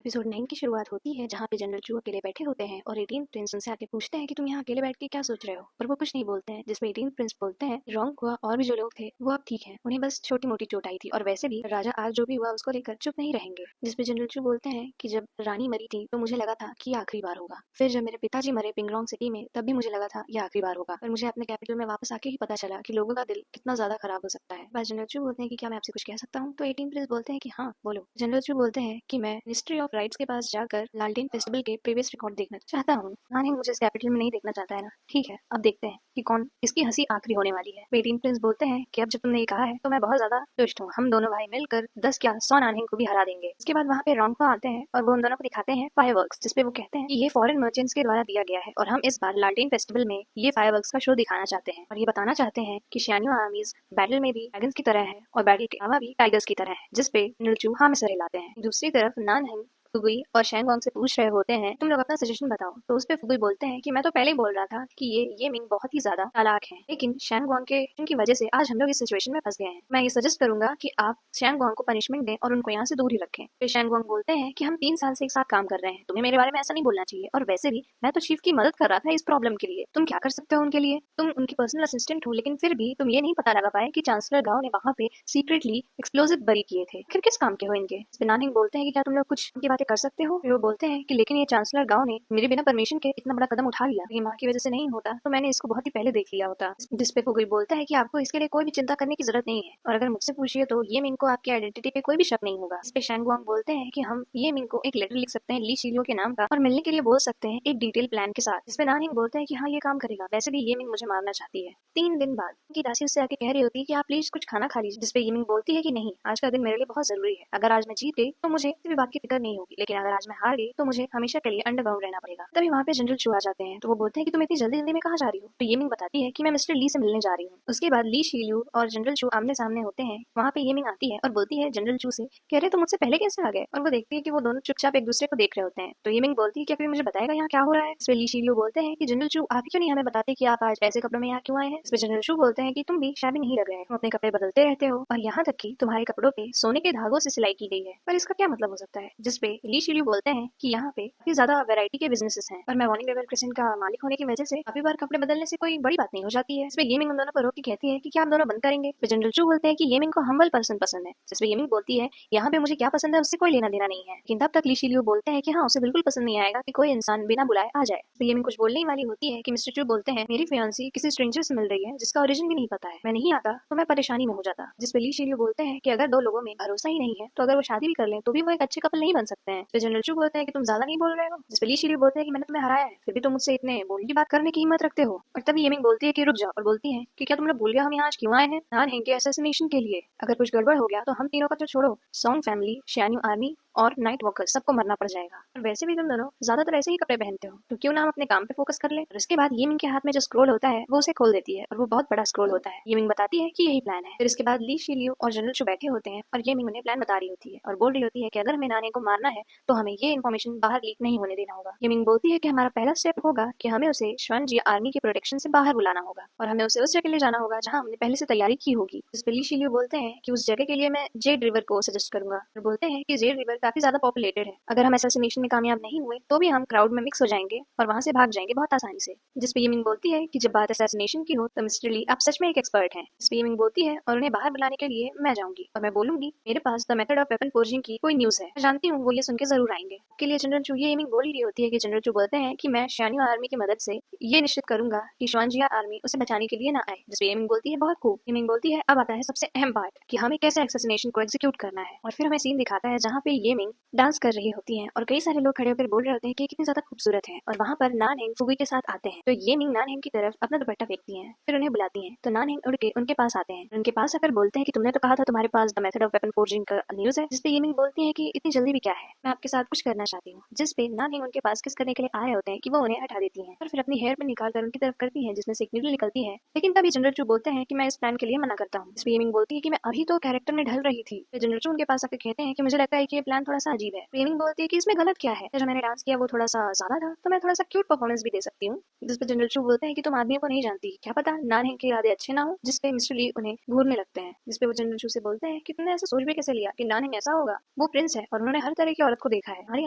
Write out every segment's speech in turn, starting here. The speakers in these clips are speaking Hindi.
एपिसोड 9 की शुरुआत होती है जहाँ पे जनरल चू अकेले बैठे होते हैं और 18th प्रिंस उनसे आके पूछते हैं कि तुम यहाँ अकेले बैठ के क्या सोच रहे हो, पर वो कुछ नहीं बोलते हैं। जिसपे 18th प्रिंस बोलते हैं रॉन्ग हुआ और भी जो लोग थे वो अब ठीक है, उन्हें बस छोटी मोटी चोट आई थी और वैसे भी राजा आज जो भी हुआ उसको लेकर चुप नहीं रहेंगे। जिसपे जनरल चू बोलते हैं कि जब रानी मरी थी तो मुझे लगा था कि ये आखिरी बार होगा, फिर जब मेरे पिताजी मरे पिंगलोंग सिटी में तब भी मुझे लगा था ये आखिरी बार होगा, पर मुझे अपने कैपिटल में वापस आके ही पता चला कि लोगों का दिल कितना ज्यादा खराब हो सकता है। बस जनरल चू बोलते हैं कि क्या मैं आपसे कुछ कह सकता हूँ, तो 18 प्रिंस बोलते हैं कि हाँ बोलो। जनरल चू बोलते हैं कि मैं मिनिस्ट्री ऑफ राइट्स के पास जाकर लालटेन फेस्टिवल के प्रीवियस रिकॉर्ड देखना चाहता हूँ। नानी मुझे इस कैपिटल में नहीं देखना चाहता है ना, ठीक है अब देखते हैं कि कौन इसकी हंसी आखिरी होने वाली है। 18 प्रिंस बोलते हैं कि अब जब तुमने ये कहा है तो मैं बहुत ज्यादा तुष्ट हूँ, हम दोनों भाई मिलकर 10 क्या 100 नानहेंग को भी हरा देंगे। इसके बाद वहाँ पे रॉन्को आते हैं और वो उन दोनों को दिखाते हैं फायरवर्क्स, जिसपे वो कहते हैं कि ये फॉरेन मर्चेंट्स के द्वारा दिया गया है और हम इस बार लालटेन फेस्टिवल में ये फायरवर्क्स का शो दिखाना चाहते हैं और ये बताना चाहते हैं कि शियान्यू आर्मीज बैटल में भी ड्रैगन्स की तरह है और बैटल के अलावा भी टाइगर्स की तरह है, जिसपे निलचू हाँ में सर हिलाते हैं। दूसरी तरफ नानहेंग फुगुई और शैंगवांग से पूछ रहे होते हैं तुम लोग अपना सजेशन बताओ, तो उस पे फुगुई बोलते हैं कि मैं तो पहले ही बोल रहा था कि ये मिंग बहुत ही ज्यादा चालाक है, लेकिन शैंगवांग के की वजह से आज हम लोग इस सिचुएशन में फंस गए हैं। मैं ये सजेस्ट करूंगा कि आप शैंगवांग को पनिशमेंट दें और उनको यहाँ से दूर ही रखें। फिर शैंगवांग बोलते हैं कि हम 3 साल से एक साथ काम कर रहे हैं, तुम्हें मेरे बारे में ऐसा नहीं बोलना चाहिए, और वैसे भी मैं तो चीफ की मदद कर रहा था इस प्रॉब्लम के लिए, तुम क्या कर सकते हो उनके लिए, तुम उनकी पर्सनल असिस्टेंट हो, लेकिन फिर भी तुम ये नहीं पता लगा पाए कि चांसलर गांव ने वहाँ पे सीक्रेटली एक्सप्लोजिव बरी किए थे, फिर किस काम के हो इनके। नानहिंग बोलते हैं कि क्या तुम लोग कुछ उनकी बातें कर सकते हो। फिर वो बोलते हैं कि लेकिन ये चांसलर गांव ने मेरे बिना परमिशन के इतना बड़ा कदम उठा लिया, ये माँ की वजह से नहीं होता तो मैंने इसको बहुत ही पहले देख लिया होता। जिसपे फुगुई बोलता है कि आपको इसके लिए कोई भी चिंता करने की जरूरत नहीं है, और अगर मुझसे पूछिए तो ये मिंग को आपकी आइडेंटिटी पे कोई भी शक नहीं होगा। इस पे शैंगवांग बोलते हैं कि हम ये मिंग को एक लेटर लिख सकते हैं ली शीलियो के नाम का और मिलने के लिए बोल सकते हैं एक डिटेल प्लान के साथ। इसमें नानहिंग बोलते हैं कि हाँ ये काम करेगा, वैसे भी ये मिंग मुझे मारना चाहती है। 3 दिन बाद उनकी दासी उससे आके कह रही होती है कि आप प्लीज कुछ खाना खा लीजिए, जिसपे यमिंग बोलती है कि नहीं, आज का दिन मेरे लिए बहुत जरूरी है, अगर आज मैं जीत गई तो मुझे किसी भी बात की फिक्र नहीं होगी, लेकिन अगर आज मैं हार गई तो मुझे हमेशा के लिए अंडरग्राउंड रहना पड़ेगा। तभी वहाँ पे जनरल चू आ जाते हैं, तो वो बोलते हैं कि तुम इतनी जल्दी जल्दी में कहाँ जा रही हो, तो येमिंग बताती है कि मैं मिस्टर ली से मिलने जा रही हूँ। उसके बाद ली शील्यू और जनरल चू आमने सामने होते हैं। वहाँ पे येमिंग आती है और बोलती है जनरल चू से कि अरे तुम मुझसे पहले कैसे आ गए, और वो देखती है कि वो दोनों चुपचाप एक दूसरे को देख रहे होते हैं। तो येमिंग बोलती है कि कोई मुझे बताएगा यहाँ क्या हो रहा है। इस पे ली शील्यू बोलते हैं कि जनरल चू आप ही क्यों नहीं हमें बताते कि आप आज ऐसे कपड़ों में यहाँ क्यों आए हैं। इस पे जनरल चू बोलते हैं कि तुम भी शादी नहीं लग रहे, तुम अपने कपड़े बदलते रहते हो और यहाँ तक कि तुम्हारे कपड़ों पे सोने के धागों से सिलाई की गई है, पर इसका क्या मतलब हो सकता है। जिसपे ली शील्यू बोलते हैं कि यहाँ पे काफी ज्यादा वैरायटी के बिजनेसेस हैं और मैं वार्निंग लेवल क्रिसेंट का मालिक होने की वजह से काफी बार कपड़े बदलने से कोई बड़ी बात नहीं हो जाती है। इसमें गेमिंग उन दोनों पर रोक के कहती है कि क्या आप दोनों बंद करेंगे। फिर जनरल चू बोलते हैं कि गेमिंग को हम्बल पर्सन पसंद है, जिसमें गेमिंग बोलती है यहाँ पे मुझे क्या पसंद है उससे कोई लेना देना नहीं है, लेकिन तब तक ली शील्यू बोलते हैं कि हाँ उसे बिल्कुल पसंद नहीं आएगा कि कोई इंसान बिना बुलाए आ जाए। तो गेमिंग कुछ बोलने ही वाली होती है कि मिस्टर चू बोलते हैं मेरी फियांसी किसी स्ट्रेंजर से मिल रही है जिसका ओरिजिन भी नहीं पता है, मैं नहीं आता तो मैं परेशानी में हो जाता। जिसपे ली शील्यू बोलते हैं कि अगर दो लोगों में भरोसा ही नहीं है तो अगर वो शादी भी कर लें तो भी वो एक अच्छे कपल नहीं बन सकते हैं। तो जनरल चू बोलते हैं कि तुम ज्यादा नहीं बोल रहे हो। जिसपे ली शील्यू बोलते हैं कि मैंने तुम्हें हराया है फिर भी तुम मुझसे इतने बोलने की बात करने की हिम्मत रखते हो। और तभी येमिंग बोलती है कि रुक जाओ, और बोलती है कि क्या तुम लोग भूल गए हम यहाँ आज क्यों आए हैं, नानहेंग के असैसिनेशन के लिए। अगर कुछ गड़बड़ हो गया तो हम तीनों का तो छोड़ो, सॉन्ग फैमिली, शियान्यू आर्मी और नाइट वॉकर सबको मरना पड़ जाएगा, और वैसे भी तुम दोनों ज्यादातर ऐसे ही कपड़े पहनते हो तो क्यों ना हम अपने काम पे फोकस कर ले। और इसके बाद येमिंग के हाथ में जो स्क्रोल होता है वो उसे खोल देती है और वो बहुत बड़ा स्क्रोल होता है। येमिंग बताती है कि यही प्लान है। फिर इसके बाद ली शील्यू और जनरल चू बैठे होते हैं और येमिंग उन्हें प्लान बता रही होती है और बोल रही होती है कि अगर हमें नानी को मारना है तो हमें ये इन्फॉर्मेशन बाहर लीक नहीं होने देना होगा। येमिंग बोलती है कि हमारा पहला स्टेप होगा कि हमें उसे श्वानजी आर्मी की प्रोटेक्शन से बाहर बुलाना होगा और हमें उसे उस जगह ले जाना होगा जहाँ हमने पहले से तैयारी की होगी। जिस पे ली शील्यू बोलते हैं कि उस जगह के लिए मैं जेड रिवर को सजेस्ट करूंगा, और बोलते हैं कि जेड रिवर काफी ज्यादा पॉपुलेटेड है, अगर हम असैसिनेशन में कामयाब नहीं हुए तो भी हम क्राउड में मिक्स हो जाएंगे और वहां से भाग जाएंगे बहुत आसानी से। जिस पे येमिंग बोलती है कि जब बात असैसिनेशन की हो तो मिस्टर ली आप सच में एक एक्सपर्ट हैं। जिस पे येमिंग बोलती है और उन्हें बाहर बुलाने के लिए मैं जाऊंगी और मैं बोलूंगी मेरे पास the method of weapon forging की कोई न्यूज है, मैं जानती हूँ वो ये सुन के जरूर आएंगे। के लिए जनरल चू ये येमिंग बोल ही रही होती है कि जनरल चू बोलते हैं कि मैं शियान्यू आर्मी की मदद से ये निश्चित करूंगा कि श्वानजिया आर्मी उसे बचाने के लिए ना आए। जिस पे येमिंग बोलती है बहुत खूब। येमिंग बोलती है अब आता है सबसे अहम पार्ट कि हमें कैसे असैसिनेशन को एग्जीक्यूट करना है, और फिर हमें सीन दिखाता है जहाँ पे येमिंग डांस कर रही होती है और कई सारे लोग खड़े होकर बोल रहे होते हैं कि कितनी ज्यादा खूबसूरत है, और वहाँ पर नानहेंग फुगुई के साथ आते हैं। तो ये मिंग नानहेंग की तरफ अपना दुपट्टा फेंकती हैं, फिर उन्हें बुलाती हैं। तो नानहेंग उड़ के उनके पास आते हैं, उनके पास आकर बोलते हैं कि तुमने तो कहा था तुम्हारे पास the method of weapon forging का न्यूज है। जिसपे ये मिंग बोलती है कि इतनी जल्दी भी क्या है, मैं आपके साथ कुछ करना चाहती हूँ। जिसपे नानहेंग उनके पास किस करने के लिए आ रहे होते हैं कि वो उन्हें हटा देती है और फिर अपनी हेयर पे निकाल कर उनकी तरफ करती है जिसमें से एक नीडल निकलती है। लेकिन तभी जनरल चू बोलते हैं कि मैं इस प्लान के लिए मना करता हूँ। जिसपे ये मिंग बोलती है कि मैं अभी तो कैरेक्टर में ढल रही थी। जनरल चू उनके पास आकर कहते हैं कि मुझे लगता है कि ये प्लान प्लान थोड़ा सा अजीब है। येमिंग बोलती है कि इसमें गलत क्या है, जो मैंने डांस किया वो थोड़ा सा ज्यादा था, तो मैं थोड़ा सा क्यूट परफॉर्मेंस भी दे सकती हूँ। जिस पे जनरल चू बोलते हैं कि तुम आदमियों को नहीं जानती, क्या पता नानहेंग के इरादे अच्छे ना हो। जिसपे मिस्टर ली उन्हें घूरने लगते हैं। जिसपे वो जनरल चू से बोलते हैं कि तुमने ऐसा सोच भी कैसे लिया कि नानहेंग ऐसा होगा। वो प्रिंस है और उन्होंने हर तरह की औरत को देखा है। हमारी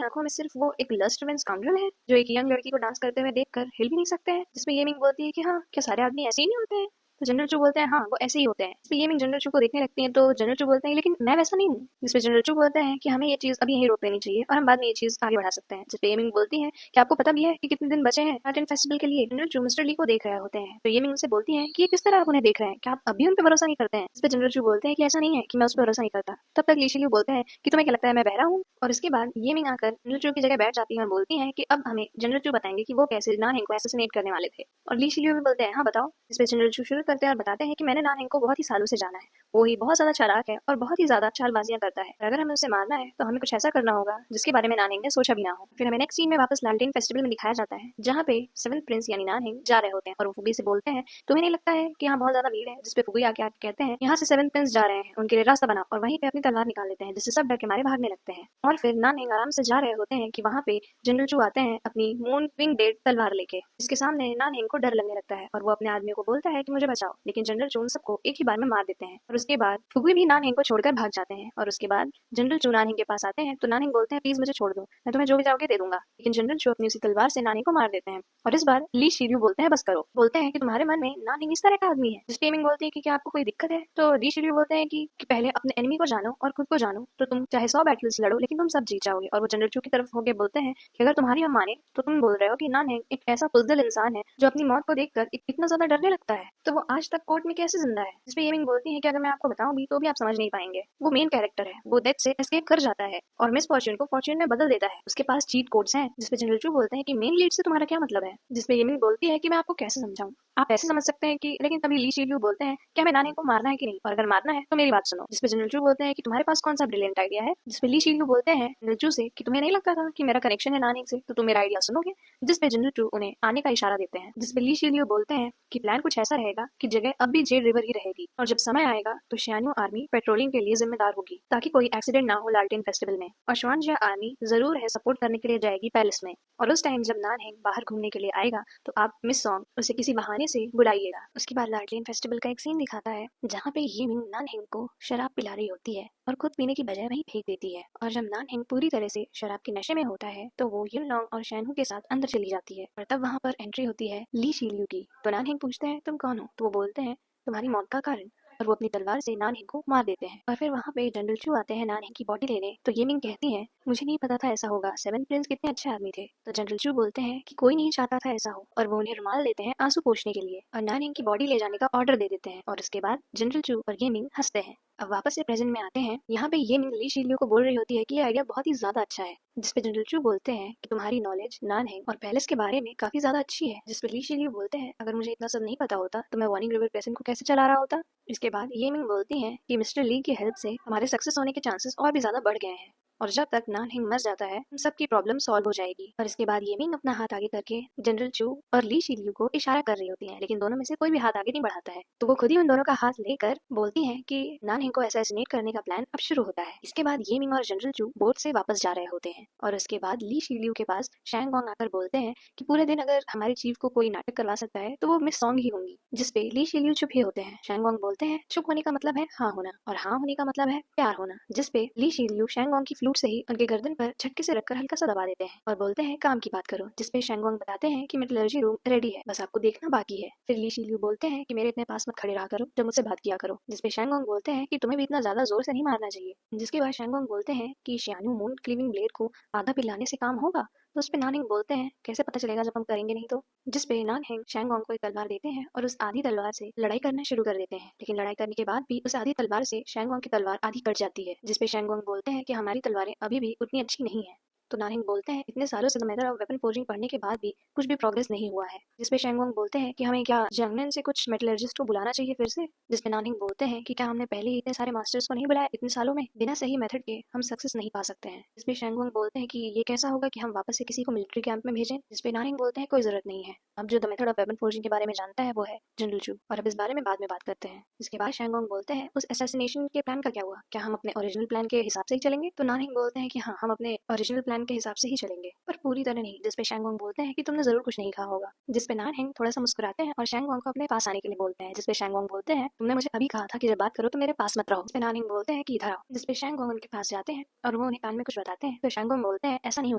आंखों में सिर्फ वो एक लस्ट मीन स्काउंड्रल है जो एक यंग लड़की को डांस करते हुए देखकर हिल भी नहीं सकते हैं। जिसमें येमिंग बोलती है कि हाँ, क्या सारे आदमी ऐसे ही नहीं होते हैं। तो जनरल चू बोलते हैं हाँ, वो ऐसे ही होते हैं। इसलिए येमिंग जनरल चू को देखने लगती है तो जनरल चू बोलते हैं लेकिन मैं वैसा नहीं हूँ। जिसपे जनरल चू बोलते हैं कि हमें ये चीज अभी यहीं रोक लेनी चाहिए और हम बाद में ये चीज आगे बढ़ा सकते हैं। जिसपे येमिंग बोलती है कि आपको पता भी है कि कितने दिन बचे हैं आर्ट फेस्टिवल के लिए। जनरल चू मिस्टर ली को देख रहे होते हैं तो येमिंग उनसे बोलती है कि ये किस तरह आप उन्हें देख रहे हैं, क्या आप अभी उन पे भरोसा नहीं करते हैं। इस पे जनरल चू बोलते हैं कि ऐसा नहीं है कि मैं उस पर भरोसा नहीं करता। तब तक ली शिल्यू बोलते हैं कि तुम्हें क्या लगता है मैं बहरा हूँ। और इसके बाद येमिंग आकर जनरल चू की जगह बैठ जाती है और बोलती है कि अब हमें जनरल चू बताएंगे कि वो कैसे नानहेंग को असैसिनेट करने वाले थे। और ली शिल्यू भी बोलते हैं हाँ बताओ। इस पे जनरल चू शुरू करते हैं और बताते हैं कि मैंने नानहेंग को बहुत ही सालों से जाना है। वो ही बहुत ज्यादा चालाक है और बहुत ही ज्यादा चालबाजियां करता है। अगर हमें उसे मारना है तो हमें कुछ ऐसा करना होगा जिसके बारे में नानहेंग ने सोचा भी ना हो। फिर हमें नेक्स्ट सीन में वापस लालटेन फेस्टिवल में दिखाया जाता है जहाँ पे सेवंथ प्रिंस यानी नानहेंग जा रहे होते हैं और वो फुगी से बोलते हैं तुम्हें नहीं लगता है कि यहाँ बहुत ज्यादा भीड़ है। जिसपे फुगी आके कहते हैं यहाँ से सेवंथ प्रिंस जा रहे हैं, उनके लिए रास्ता बना। और वहीं पे अपनी तलवार निकाल लेते हैं जिससे सब डर के मारे भागने लगते हैं। और फिर नानहेंग आराम से जा रहे होते हैं कि वहाँ पे जनरल चू आते हैं अपनी मून विंग डेड तलवार लेके। इसके सामने नानहेंग को डर लगने लगता है और वो अपने आदमियों को बोलता है कि मुझे बचाओ, लेकिन जनरल चू उन सबको एक ही बार में मार देते हैं। और उसके बाद फुगी भी नानहेंग को छोड़कर भाग जाते हैं। और उसके बाद जनरल चू नानहेंग के पास आते हैं तो नानहेंग बोलते हैं प्लीज मुझे छोड़ दो, मैं तुम्हें जो भी चाहोगे दे दूंगा। लेकिन जनरल चू अपनी उसी तलवार से नानहेंग को मार देते हैं। और इस बार ली शिर्यू बोलते हैं बस करो, बोलते हैं कि तुम्हारे मन में नानहेंग इस तरह का आदमी है। जिस पे येमिंग बोलती है कि क्या आपको कोई दिक्कत है। तो ली शिर्यू बोलते हैं कि पहले अपने एनिमी को जानो और खुद को जानो तो तुम चाहे 100 बैटल्स लड़ो लेकिन तुम सब जीत जाओगे। और वो जनरल चू की तरफ होकर बोलते हैं कि अगर तुम्हारी हम माने तो तुम बोल रहे हो कि नानहेंग एक ऐसा बुज़दिल इंसान है जो अपनी मौत को देखकर इतना ज्यादा डरने लगता है, तो वो आज तक कोर्ट में कैसे जिंदा है। जिसपे येमिंग बोलती है कि अगर मैं आपको बताऊं भी तो भी आप समझ नहीं पाएंगे। वो मेन कैरेक्टर है, वो डेथ से एस्केप कर जाता है और मिस फॉर्च्यून को फॉर्च्यून में बदल देता है। उसके पास चीट कोड्स हैं। जिसपे जनरल चू बोलते हैं कि मेन लीड से तुम्हारा क्या मतलब है। जिसपे येमिंग बोलती है कि मैं आपको कैसे समझाऊं, आप ऐसे समझ सकते हैं कि। लेकिन तभी ली शिल्यू बोलते हैं क्या हमें नानहेंग को मारना है कि नहीं, और अगर मारना है तो मेरी बात सुनो। जिसपे जनरल चू बोलते हैं कि तुम्हारे पास कौन सा ब्रिलियंट आइडिया है। जिसपे ली शिल्यू बोलते हैं जनरल चू से कि तुम्हें नहीं लगता था कि मेरा कनेक्शन है नानहेंग से, तो तुम मेरा आइडिया सुनोगे। जिसपे जनरल चू उन्हें आने का इशारा देते हैं। जिसपे ली शिल्यू बोलते हैं कि प्लान कुछ ऐसा रहेगा कि जगह अब भी जेड रिवर ही रहेगी और जब समय आएगा तो शियान्यू आर्मी पेट्रोलिंग के लिए जिम्मेदार होगी ताकि कोई एक्सीडेंट ना हो लालटेन फेस्टिवल में। और श्वानजिया आर्मी जरूर है सपोर्ट करने के लिए जाएगी पैलेस में। और उस टाइम जब नानहेंग बाहर घूमने के लिए आएगा तो आप मिस सॉन्ग उसे किसी बहाने से बुलाइएगा। उसके बाद लालटेन फेस्टिवल का एक सीन दिखाता है जहाँ पे येमिंग नानहेंग को शराब पिला रही होती है और खुद पीने की बजाय वहीं फेंक देती है। और जब नानहेंग पूरी तरह से शराब के नशे में होता है तो वो युनलॉन्ग और शैनहू के साथ अंदर चली जाती है। और तब वहाँ पर एंट्री होती है ली शिल्यू की। तो नानहेंग पूछते हैं तुम कौन हो, तो वो बोलते हैं तुम्हारी मौत का कारण। और वो अपनी तलवार से नानहेंग को मार देते हैं। और फिर वहाँ पे जनरल चू आते हैं नानहेंग की बॉडी लेने। तो येमिंग कहती है मुझे नहीं पता था ऐसा होगा, सेवन प्रिंस कितने अच्छे आदमी थे। तो जनरल चू बोलते हैं कि कोई नहीं चाहता था ऐसा हो, और वो उन्हें रुमाल देते हैं आंसू पोंछने के लिए और नानहेंग की बॉडी ले जाने का ऑर्डर दे देते हैं। और उसके बाद जनरल चू और येमिंग हंसते हैं। अब वापस से प्रेजेंट में आते हैं। यहाँ पे येमिंग ली शिल्यू को बोल रही होती है कि ये आइडिया बहुत ही ज्यादा अच्छा है। जिसपे जनरल चू बोलते हैं कि तुम्हारी नॉलेज नानहेंग और पैलेस के बारे में काफी ज्यादा अच्छी है। जिसपे ली शिल्यू बोलते हैं अगर मुझे इतना सब नहीं पता होता तो मैं वार्निंग रिवर क्रेसेंट को कैसे चला रहा होता। इसके बाद येमिंग बोलती हैं कि मिस्टर ली की हेल्प से हमारे सक्सेस होने के चांसेस और भी ज्यादा बढ़ गए हैं और जब तक नानहेंग मर जाता है उन सबकी प्रॉब्लम सॉल्व हो जाएगी। और इसके बाद येमिंग अपना हाथ आगे करके जनरल चू और ली शिल्यू को इशारा कर रही होती है, लेकिन दोनों में से कोई भी हाथ आगे नहीं बढ़ाता है। तो वो खुद ही उन दोनों का हाथ लेकर बोलती है कि नानहेंग को असैसिनेट करने का प्लान अब शुरू होता है। इसके बाद येमिंग और जनरल चू बोट से वापस जा रहे होते हैं और उसके बाद ली शिल्यू के पास शैंगोंग आकर बोलते हैं कि पूरे दिन अगर हमारी चीफ को कोई नाटक करवा सकता है तो वो मिस सॉन्ग ही होंगी। जिसपे ली शिल्यू चुप ही होते हैं। शैंगोंग बोलते हैं चुप होने का मतलब है हाँ होना और हाँ होने का मतलब है प्यार होना। जिसपे ली शिल्यू शैंगोंग की फ्लूट से ही उनके गर्दन पर झटके से रखकर हल्का सा दबा देते हैं और बोलते हैं काम की बात करो। जिसपे शैंगोंग बताते हैं कि मेटलर्जी रूम रेडी है, बस आपको देखना बाकी है। फिर ली शिल्यू बोलते हैं कि मेरे इतने पास मत खड़े रहा करो, जब मुझसे बात किया करो। जिसपे शैंगोंग बोलते हैं कि तुम्हें भी इतना ज्यादा जोर से नहीं मारना चाहिए। जिसके बाद शैंगोंग बोलते हैं कि शियान्यू मून क्लीविंग ब्लेड को आधा पिलाने से काम होगा। तो उसपे नानहेंग बोलते हैं कैसे पता चलेगा जब हम करेंगे नहीं तो। जिसपे नानहेंग शैंगोंग को एक तलवार देते हैं और उस आधी तलवार से लड़ाई करना शुरू कर देते हैं। लेकिन लड़ाई करने के बाद भी उस आधी तलवार से शैंगोंग की तलवार आधी कट जाती है। जिसपे शैंगोंग बोलते हैं कि हमारी तलवारें अभी भी उतनी अच्छी नहीं है। तो नानहिंग बोलते हैं इतने सालों से the method of weapon forging पढ़ने के बाद भी कुछ भी प्रोग्रेस नहीं हुआ है। जिसपे शैंगोंग बोलते हैं कि हमें क्या जंगलन से कुछ मेटलर्जिस्ट को बुलाना चाहिए फिर से। जिसपे नानहिंग बोलते हैं कि क्या हमने पहले ही इतने सारे मास्टर्स को नहीं बुलाया इतने सालों में, बिना सही मेथड के हम सक्सेस नहीं पा सकते हैं। जिसपे शैंगोंग बोलते हैं कि ये कैसा होगा कि हम वापस से किसी को मिलिट्री कैंप में भेजें। जिसपे नानहिंग बोलते हैं कोई जरूरत नहीं है, अब जो the method of weapon forging के बारे में जानता है वो है जनरल चू, और अब इस बारे में बाद में बात करते हैं। इसके बाद शैंगोंग बोलते हैं उस असैसिनेशन के प्लान का क्या हुआ, क्या हम अपने ओरिजिनल प्लान के हिसाब से ही चलेंगे। तो नानहिंग बोलते हैं कि हाँ, हम अपने ओरिजिनल प्लान के हिसाब से ही चलेंगे, पर पूरी तरह नहीं। जिसपे शैंगोंग बोलते हैं कि तुमने जरूर कुछ नहीं कहा होगा। जिसपे नानहिंग थोड़ा सा मुस्कुराते हैं और शैंगोंग को अपने पास आने के लिए बोलते हैं। जिसपे शैंगोंग बोलते हैं तुमने मुझे अभी कहा था कि जब बात करो तो मेरे पास मत रहो। जिसपे नानहिंग बोलते हैं कि इधर आओ। जिसपे शैंगोंग उनके पास जाते हैं और वो उन्हें कान में कुछ बताते हैं। तो शैंगोंग बोलते हैं ऐसा नहीं हो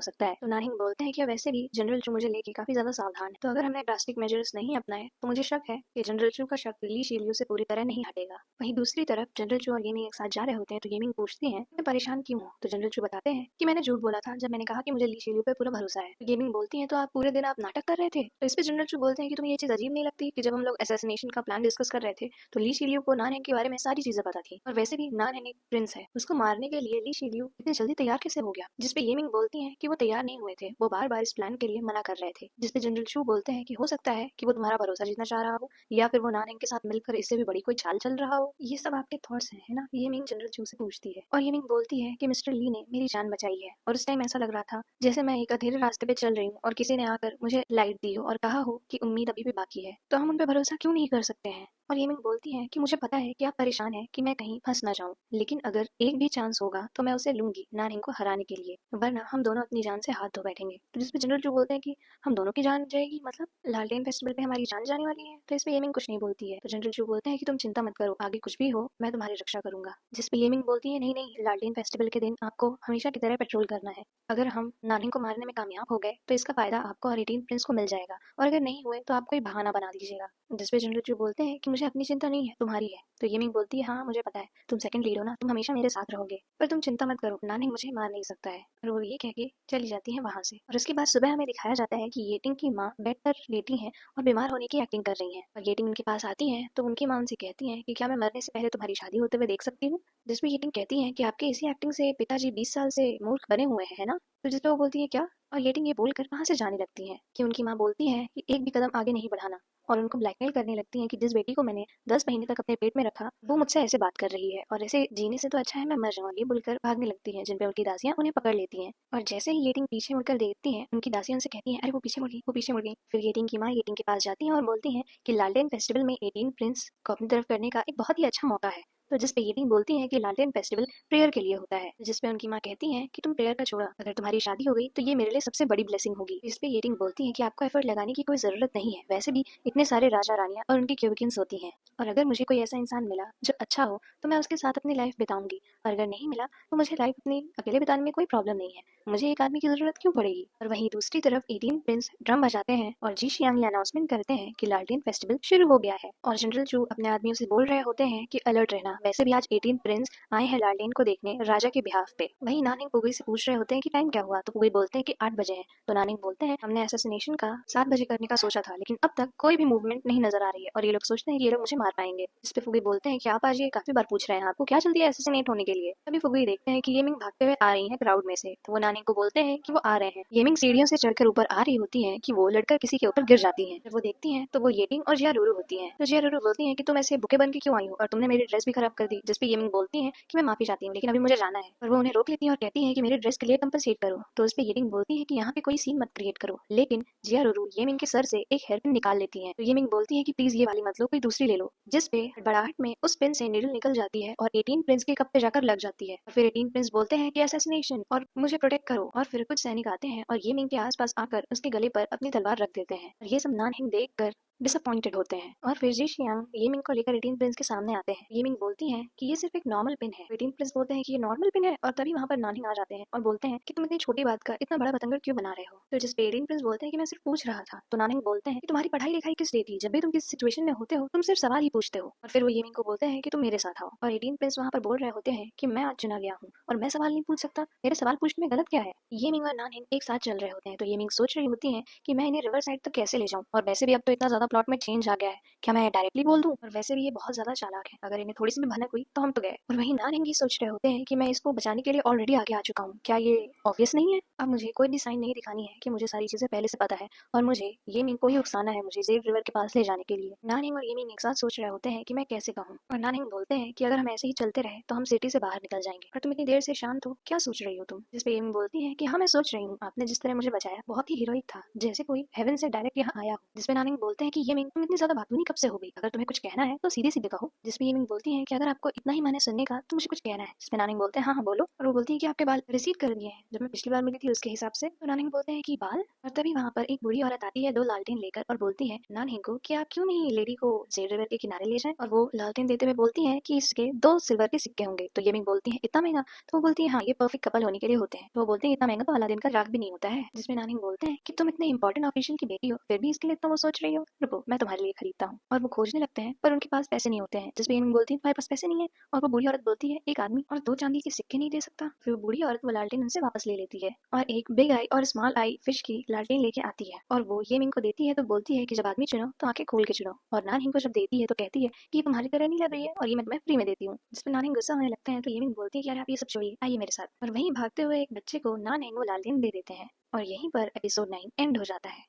सकता है। तो नानहिंग बोलते हैं कि वैसे भी जनरल चू मुझे लेके काफी ज्यादा सावधान है, तो अगर हमने ड्रास्टिक मेजर्स नहीं अपनाए तो मुझे शक है कि जनरल चू का शक ली शिलियू से पूरी तरह नहीं हटेगा। वहीं दूसरी तरफ जनरल चू और येमिंग एक साथ जा रहे होते हैं तो येमिंग पूछती है मैं परेशान क्यों हूँ। तो जनरल चू बताते हैं कि मैंने झूठ बोला था जब मैंने कहा कि मुझे ली शिलियू पे पूरा भरोसा है। तो येमिंग बोलती है तो आप पूरे दिन आप नाटक कर रहे थे। तो इस पे जनरल चू बोलते हैं कि तुम्हें ये चीज अजीब नहीं लगती कि जब हम लोग असैसिनेशन का प्लान डिस्कस कर रहे थे तो ली शिलियू को नानहेंग के बारे में सारी चीजें पता थी, और वैसे भी नानहेंग एक प्रिंस है, उसको मारने के लिए ली शिलियू इतनी जल्दी तैयार कैसे हो गया। जिसपे येमिंग बोलती है कि वो तैयार नहीं हुए थे, वो बार बार इस प्लान के लिए मना कर रहे थे। जिसपे जनरल चू बोलते हैं कि हो सकता है कि वो तुम्हारा भरोसा जीतना चाह रहा हो, या फिर वो नानहेंग के साथ मिलकर इससे भी बड़ी कोई चाल चल रहा हो। ये सब आपके थॉट्स हैं, है ना। येमिंग जनरल चू से पूछती है और येमिंग बोलती है कि मिस्टर ली ने मेरी जान बचाई है, और उस टाइम ऐसा लग रहा था जैसे मैं एक अंधेरे रास्ते पे चल रही हूँ और किसी ने आकर मुझे लाइट दी हो और कहा हो कि उम्मीद अभी भी बाकी है, तो हम उन पे भरोसा क्यों नहीं कर सकते हैं। और येमिंग बोलती है कि मुझे पता है कि आप परेशान हैं कि मैं कहीं फंस ना जाऊं, लेकिन अगर एक भी चांस होगा तो मैं उसे लूंगी नानहिंग को हराने के लिए, वरना हम दोनों अपनी जान से हाथ धो बैठेंगे। तो जिसपे जनरल जो बोलते हैं कि हम दोनों की जान जाएगी, मतलब लालटेन फेस्टिवल पे हमारी जान जाने वाली है। तो इसमें येमिंग कुछ नहीं बोलती है। तो जनरल जो बोलते हैं कि तुम चिंता मत करो, आगे कुछ भी हो मैं तुम्हारी रक्षा करूंगा। जिसपे येमिंग बोलती है नहीं नहीं, लालटेन फेस्टिवल के दिन आपको हमेशा की तरह पेट्रोल करना है। अगर हम नानहिंग को मारने में कामयाब हो गए तो इसका फायदा आपको और 18 प्रिंस को मिल जाएगा, और अगर नहीं हुए तो आप कोई बहाना बना दीजिएगा। जिसपे जनरल जो बोलते हैं कि मुझे अपनी चिंता नहीं है, तुम्हारी है। तो येमिंग बोलती है हाँ मुझे पता है, तुम सेकंड लीड हो ना, तुम हमेशा मेरे साथ रहोगे, पर तुम चिंता मत करो, नानहिंग मुझे मार नहीं सकता है। और वो ये कह के चली जाती है वहां से। और उसके बाद सुबह हमें दिखाया जाता है कि येटिंग की माँ बेड पर लेटी हैं और बीमार होने की एक्टिंग कर रही हैं, और येटिंग उनके पास आती है तो उनकी माँ उनसे कहती है कि क्या मैं मरने से पहले तुम्हारी शादी होते हुए देख सकती हूँ। जिसमें येटिंग कहती है कि आपके इसी एक्टिंग से पिताजी 20 साल से मूर्ख बने हुए हैं, है ना। तो जिसपे वो बोलती है क्या, और येटिंग ये बोलकर वहां से जाने लगती है कि उनकी माँ बोलती है कि एक भी कदम आगे नहीं बढ़ाना, और उनको ब्लैकमेल करने लगती हैं कि जिस बेटी को मैंने 10 महीने तक अपने पेट में रखा वो मुझसे ऐसे बात कर रही है, और ऐसे जीने से तो अच्छा है मैं मर जाऊँ। ये बोलकर भागने लगती हैं, जिन पे उनकी दासियां उन्हें पकड़ लेती हैं। और जैसे ही येटिंग पीछे मुड़कर देखती हैं उनकी दासियां उनसे कहती हैं अरे वो पीछे मुड़ गई, वो पीछे मुड़ गई। फिर येटिंग की माँ येटिंग के पास जाती है और बोलती हैं कि लालटेन फेस्टिवल में 18 प्रिंस को अपनी तरफ करने का एक बहुत ही अच्छा मौका है। तो जिसपे येटिंग बोलती है कि लालटेन फेस्टिवल प्रेयर के लिए होता है। जिसपे उनकी माँ कहती है कि तुम प्रेयर का छोड़ा, अगर तुम्हारी शादी हो गई तो ये मेरे लिए सबसे बड़ी ब्लेसिंग होगी। जिसपे येटिंग बोलती है कि आपको एफर्ट लगाने की कोई जरूरत नहीं है, वैसे भी इतने सारे राजा रानियां और उनकी क्यूबिकिन्स होती हैं, और अगर मुझे कोई ऐसा इंसान मिला जो अच्छा हो तो मैं उसके साथ अपनी लाइफ बिताऊंगी, और अगर नहीं मिला तो मुझे लाइफ अपनी अकेले बिताने में कोई प्रॉब्लम नहीं है, मुझे एक आदमी की जरूरत क्यों पड़ेगी। और वहीं दूसरी तरफ 18 प्रिंस ड्रम बजाते हैं और जी शियांग ये अनाउंसमेंट करते हैं कि लालटेन फेस्टिवल शुरू हो गया है, और जनरल चू अपने आदमियों से बोल रहे होते हैं कि अलर्ट रहना, वैसे भी आज 18 प्रिंस आए हैं लालटेन को देखने राजा के बिहाफ पे। वहीं नानिंग पुगई से पूछ रहे होते हैं कि टाइम क्या हुआ, तो पुगई बोलते हैं कि 8 बजे है। तो नानिंग बोलते हैं हमने असैसिनेशन का 7 बजे करने का सोचा था, लेकिन अब तक कोई भी मूवमेंट नहीं नजर आ रही है और ये लोग सोचते हैं कि ये लोग मुझे मार पाएंगे। इस पे फुगी बोलते हैं कि आप आज ये काफी बार पूछ रहे हैं, आपको क्या जल्दी है असैसिनेट होने के लिए। तभी फुगी देखते हैं कि येमिंग भागते हुए आ रही है क्राउड में से, तो वो नानिंग को बोलते हैं कि वो आ रहे हैं। येमिंग सीढ़ियों से चढ़कर ऊपर आ रही होती है कि वो लड़कर किसी के ऊपर गिर जाती है। जब वो देखती है तो वो येटिंग और जिया रूरू होती है। तो जिया रूरू बोलती है कि तुम ऐसे बुके बन के क्यों आई हो और तुमने मेरी ड्रेस भी खराब कर दी। जिसपे येमिंग बोलती है कि मैं माफी चाहती हूँ लेकिन अभी मुझे जाना है, और वो उन्हें रोक लेती है और कहती है कि मेरे ड्रेस के लिए कंपनसेट करो। तो उस पे येटिंग बोलती है कि यहाँ पे कोई सीन मत क्रिएट करो, लेकिन जिया रूरू येमिंग के सर से एक हेयर पिन निकाल लेती है। तो येमिंग बोलती है कि प्लीज ये वाली मत लो, कोई दूसरी ले लो। जिस पे बड़ाहट में उस पिन से निडल निकल जाती है और 18 प्रिंस के कप पे जाकर लग जाती है, और फिर 18 प्रिंस बोलते हैं कि असैसिनेशन और मुझे प्रोटेक्ट करो। और फिर कुछ सैनिक आते हैं और येमिंग के आसपास आकर उसके गले पर अपनी तलवार रख देते हैं, और ये सब नानहिंग देख कर डिसअपॉइंटेड होते हैं। और फिर जी शियांग येमिंग को लेकर 18 प्रिंस के सामने आते हैं। येमिंग बोलती हैं कि ये सिर्फ एक नॉर्मल पिन है। 18 प्रिंस बोलते हैं कि ये नॉर्मल पिन है, और तभी वहां पर नानहिंग आ जाते हैं और बोलते हैं कि तुम इतनी छोटी बात का इतना बड़ा बतंगड़ क्यों बना रहे हो। तो जिस पे 18 प्रिंस बोलते हैं कि मैं सिर्फ पूछ रहा था। तो नानहिंग बोलते हैं कि तुम्हारी पढ़ाई लिखाई किस लिए थी, जब भी तुम किसी सिचुएशन में होते हो तुम सिर्फ सवाल ही पूछते हो। और फिर वो येमिंग को बोलते हैं कि तुम मेरे साथ आओ, और 18 प्रिंस वहां पर बोल रहे होते हैं कि मैं आज चुना गया हूँ और मैं सवाल नहीं पूछ सकता, मेरे सवाल पूछने में गलत क्या है। येमिंग और नानहिंग एक साथ चल रहे होते हैं, तो येमिंग सोच रही होती है कि मैं इन्हें रिवर साइड तक कैसे ले जाऊं, और वैसे भी अब तो इतना ज्यादा ज्यादा प्लॉट में चेंज आ गया है, क्या मैं डायरेक्टली बोल दूं? और वैसे भी ये बहुत ज्यादा चालाक है, अगर इन्हें थोड़ी सी भी भनक हुई तो हम तो गए। और वहीं नारंगी सोच रहे होते हैं कि मैं इसको बचाने के लिए ऑलरेडी आगे आ चुका हूँ, क्या ये ऑब्वियस नहीं है? अब मुझे कोई भी साइन नहीं दिखानी है कि मुझे सारी चीजें पहले से पता है और मुझे ये मिंग को ही उकसाना है मुझे जेड रिवर के पास ले जाने के लिए। नानिंग और ये मिंग एक साथ सोच रहे होते हैं कि मैं कैसे कहूँ, और नानिंग बोलते हैं कि अगर हम ऐसे ही चलते रहे तो हम सिटी से बाहर निकल जाएंगे। और तुम इतनी देर से शांत हो, क्या सोच रही हो तुम? जिस पे ये मिंग बोलती है कि हाँ मैं सोच रही हूँ, आपने जिस तरह मुझे बचाया बहुत ही हीरोइक था, जैसे कोई हेवन से डायरेक्ट यहाँ आया हो। जिसपे नानिंग बोलते हैं कि ये मिंग तुम इतनी ज्यादा बातूनी कब से हो गई, अगर तुम्हें कुछ कहना है तो सीधे सीधे कहो। जिसपे ये मिंग बोलती है कि अगर आपको इतना ही माने सुनने का तो मुझे कुछ कहना है। जिसपे नानिंग बोलते हैं हाँ हाँ बोलो। और वो बोलती है कि आपके बाल रिसीड कर दिए हैं जब मैं पिछली बार मिली थी उसके हिसाब से। तो नानिंग बोलते हैं कि बाल। और तभी वहाँ पर एक बूढ़ी औरत आती है 2 लालटेन लेकर और बोलती है नानिंग को कि आप क्यों नहीं लेडी को जेड रिवर के किनारे ले जाएं। और वो लालटेन देते हुए बोलती है कि इसके 2 सिल्वर के सिक्के होंगे। तो ये मिंग बोलती है इतना महंगा? तो वो बोलती है हाँ ये परफेक्ट कपल होने के लिए होते हैं। तो वो बोलते हैं इतना महंगा तो अलादीन का राग भी नहीं होता है। जिसमें नानिंग बोलते हैं कि तुम इतने इंपॉर्टेंट ऑफिशियल की बेटी हो फिर भी इसके लिए इतना वो सोच रही हो, रुको मैं तुम्हारे लिए खरीदता हूँ। और वो खोजने लगते हैं पर उनके पास पैसे नहीं होते हैं। जिसपे ये मिंग बोलती है तुम्हारे पास पैसे नहीं है? और वो बूढ़ी औरत बोलती है एक आदमी और 2 चांदी के सिक्के नहीं दे सकता? फिर वो बूढ़ी औरत वो लालटेन उनसे वापस ले लेती है और एक बिग आई और स्मॉल आई फिश की लालटेन लेके आती है और वो ये मिंग को देती है। तो बोलती है कि जब आदमी चुनो तो आंखें खोल के चुनो। और नान हिंग को जब देती है तो कहती है कि ये तुम्हारी तरह नहीं लग रही है और ये मैं तुम्हें फ्री में देती हूँ। जिसपे नान हिंग गुस्सा होने लगते हैं। तो ये मिंग बोलती है कि यार आप ये सब छोड़िए, आइए मेरे साथ। और वहीं भागते हुए एक बच्चे को नान हिंग वो लालटेन दे देते हैं और यहीं पर एपिसोड 9 एंड हो जाता है।